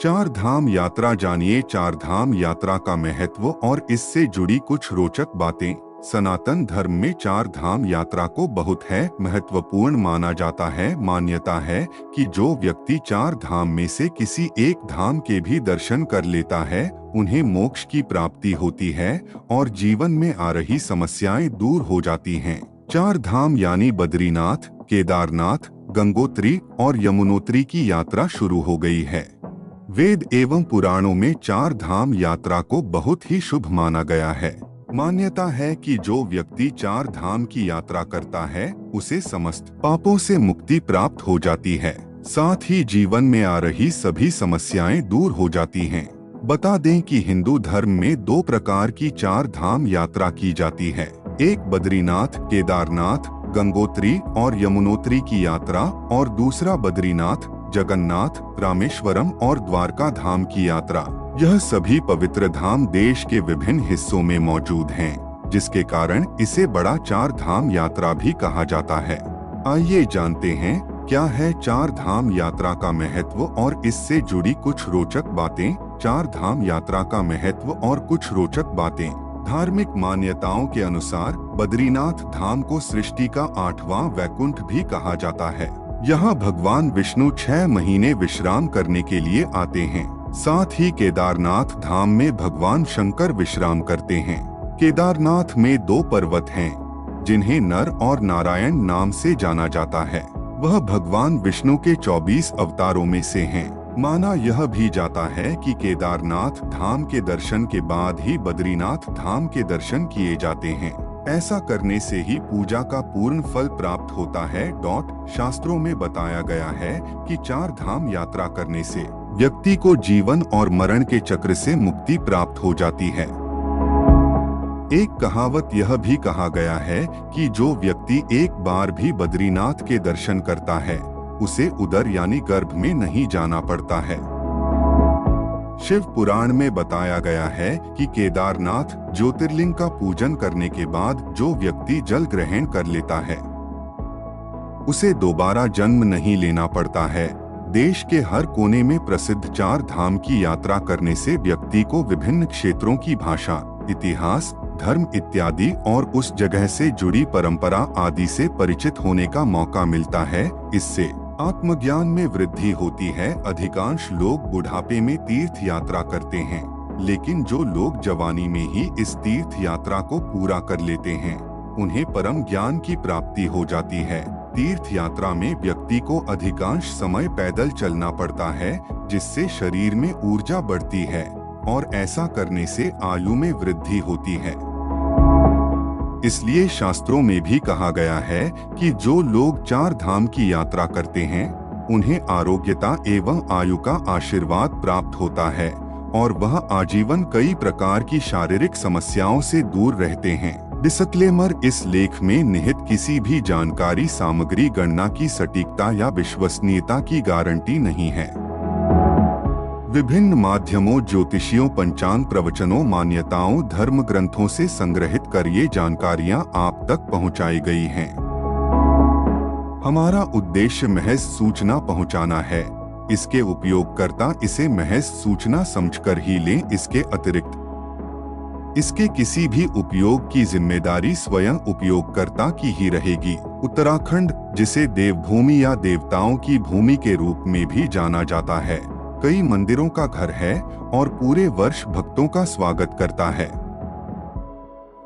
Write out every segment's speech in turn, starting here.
चार धाम यात्रा जानिए चार धाम यात्रा का महत्व और इससे जुड़ी कुछ रोचक बातें। सनातन धर्म में चार धाम यात्रा को बहुत है महत्वपूर्ण माना जाता है। मान्यता है कि जो व्यक्ति चार धाम में से किसी एक धाम के भी दर्शन कर लेता है उन्हें मोक्ष की प्राप्ति होती है और जीवन में आ रही समस्याएं दूर हो जाती हैं। चार धाम यानी बद्रीनाथ, केदारनाथ, गंगोत्री और यमुनोत्री की यात्रा शुरू हो गई है। वेद एवं पुराणों में चार धाम यात्रा को बहुत ही शुभ माना गया है। मान्यता है कि जो व्यक्ति चार धाम की यात्रा करता है उसे समस्त पापों से मुक्ति प्राप्त हो जाती है, साथ ही जीवन में आ रही सभी समस्याएं दूर हो जाती हैं। बता दें कि हिंदू धर्म में दो प्रकार की चार धाम यात्रा की जाती है, एक बद्रीनाथ, केदारनाथ, गंगोत्री और यमुनोत्री की यात्रा और दूसरा बद्रीनाथ, जगन्नाथ, रामेश्वरम और द्वारका धाम की यात्रा। यह सभी पवित्र धाम देश के विभिन्न हिस्सों में मौजूद हैं, जिसके कारण इसे बड़ा चार धाम यात्रा भी कहा जाता है। आइए जानते हैं क्या है चार धाम यात्रा का महत्व और इससे जुड़ी कुछ रोचक बातें। चार धाम यात्रा का महत्व और कुछ रोचक बातें। धार्मिक मान्यताओं के अनुसार बद्रीनाथ धाम को सृष्टि का 8वां वैकुंठ भी कहा जाता है। यहाँ भगवान विष्णु 6 महीने विश्राम करने के लिए आते हैं। साथ ही केदारनाथ धाम में भगवान शंकर विश्राम करते हैं। केदारनाथ में 2 पर्वत हैं, जिन्हें नर और नारायण नाम से जाना जाता है। वह भगवान विष्णु के 24 अवतारों में से हैं। माना यह भी जाता है कि केदारनाथ धाम के दर्शन के बाद ही बद्रीनाथ धाम के दर्शन किए जाते हैं। ऐसा करने से ही पूजा का पूर्ण फल प्राप्त होता है। शास्त्रों में बताया गया है कि चार धाम यात्रा करने से व्यक्ति को जीवन और मरण के चक्र से मुक्ति प्राप्त हो जाती है। एक कहावत यह भी कहा गया है कि जो व्यक्ति एक बार भी बद्रीनाथ के दर्शन करता है उसे उदर यानी गर्भ में नहीं जाना पड़ता है। शिव पुराण में बताया गया है कि केदारनाथ ज्योतिर्लिंग का पूजन करने के बाद जो व्यक्ति जल ग्रहण कर लेता है उसे दोबारा जन्म नहीं लेना पड़ता है। देश के हर कोने में प्रसिद्ध चार धाम की यात्रा करने से व्यक्ति को विभिन्न क्षेत्रों की भाषा, इतिहास, धर्म इत्यादि और उस जगह से जुड़ी परंपरा आदि से परिचित होने का मौका मिलता है। इससे आत्मज्ञान में वृद्धि होती है। अधिकांश लोग बुढ़ापे में तीर्थ यात्रा करते हैं, लेकिन जो लोग जवानी में ही इस तीर्थ यात्रा को पूरा कर लेते हैं उन्हें परम ज्ञान की प्राप्ति हो जाती है। तीर्थ यात्रा में व्यक्ति को अधिकांश समय पैदल चलना पड़ता है, जिससे शरीर में ऊर्जा बढ़ती है और ऐसा करने से आयु में वृद्धि होती है। इसलिए शास्त्रों में भी कहा गया है कि जो लोग चार धाम की यात्रा करते हैं उन्हें आरोग्यता एवं आयु का आशीर्वाद प्राप्त होता है और वह आजीवन कई प्रकार की शारीरिक समस्याओं से दूर रहते हैं। डिस्क्लेमर: इस लेख में निहित किसी भी जानकारी सामग्री गणना की सटीकता या विश्वसनीयता की गारंटी नहीं है। विभिन्न माध्यमों, ज्योतिषियों, पंचांग, प्रवचनों, मान्यताओं, धर्म ग्रंथों से संग्रहित कर ये जानकारियां आप तक पहुंचाई गई हैं। हमारा उद्देश्य महज सूचना पहुंचाना है। इसके उपयोगकर्ता इसे महज सूचना समझकर ही लें। इसके अतिरिक्त इसके किसी भी उपयोग की जिम्मेदारी स्वयं उपयोगकर्ता की ही रहेगी। उत्तराखंड, जिसे देवभूमि या देवताओं की भूमि के रूप में भी जाना जाता है, कई मंदिरों का घर है और पूरे वर्ष भक्तों का स्वागत करता है।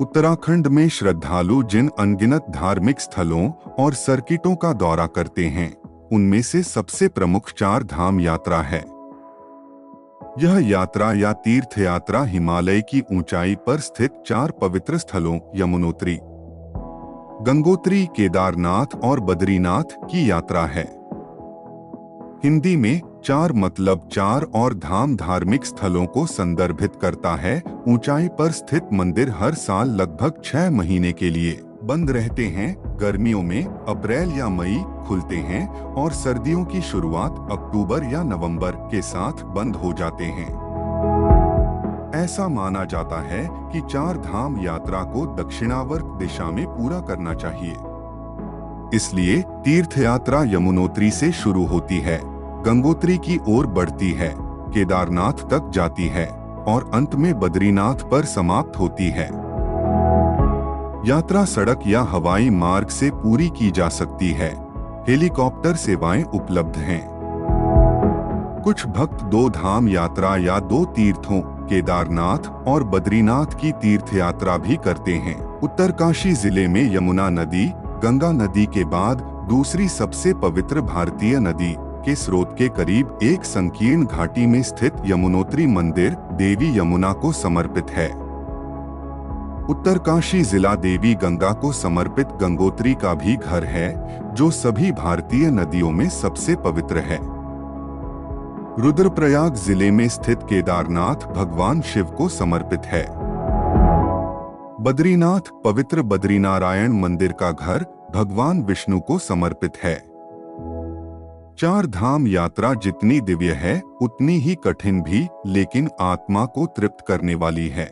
उत्तराखंड में श्रद्धालु जिन अनगिनत धार्मिक स्थलों और सर्किटों का दौरा करते हैं उनमें से सबसे प्रमुख चार धाम यात्रा है। यह यात्रा या तीर्थ यात्रा हिमालय की ऊंचाई पर स्थित चार पवित्र स्थलों यमुनोत्री, गंगोत्री, केदारनाथ और बद्रीनाथ की यात्रा है। हिंदी में चार मतलब चार और धाम धार्मिक स्थलों को संदर्भित करता है। ऊंचाई पर स्थित मंदिर हर साल लगभग 6 महीने के लिए बंद रहते हैं। गर्मियों में अप्रैल या मई खुलते हैं और सर्दियों की शुरुआत अक्टूबर या नवंबर के साथ बंद हो जाते हैं। ऐसा माना जाता है कि चार धाम यात्रा को दक्षिणावर्त दिशा में पूरा करना चाहिए। इसलिए तीर्थ यात्रा यमुनोत्री से शुरू होती है, गंगोत्री की ओर बढ़ती है, केदारनाथ तक जाती है और अंत में बद्रीनाथ पर समाप्त होती है। यात्रा सड़क या हवाई मार्ग से पूरी की जा सकती है। हेलीकॉप्टर सेवाएं उपलब्ध हैं। कुछ भक्त 2 धाम यात्रा या 2 तीर्थों केदारनाथ और बद्रीनाथ की तीर्थ यात्रा भी करते हैं। उत्तरकाशी जिले में यमुना नदी गंगा नदी के बाद दूसरी सबसे पवित्र भारतीय नदी के स्रोत के करीब एक संकीर्ण घाटी में स्थित यमुनोत्री मंदिर देवी यमुना को समर्पित है। उत्तरकाशी जिला देवी गंगा को समर्पित गंगोत्री का भी घर है, जो सभी भारतीय नदियों में सबसे पवित्र है। रुद्रप्रयाग जिले में स्थित केदारनाथ भगवान शिव को समर्पित है। बद्रीनाथ पवित्र बद्रीनारायण मंदिर का घर भगवान विष्णु को समर्पित है। 4 धाम यात्रा जितनी दिव्य है उतनी ही कठिन भी, लेकिन आत्मा को तृप्त करने वाली है।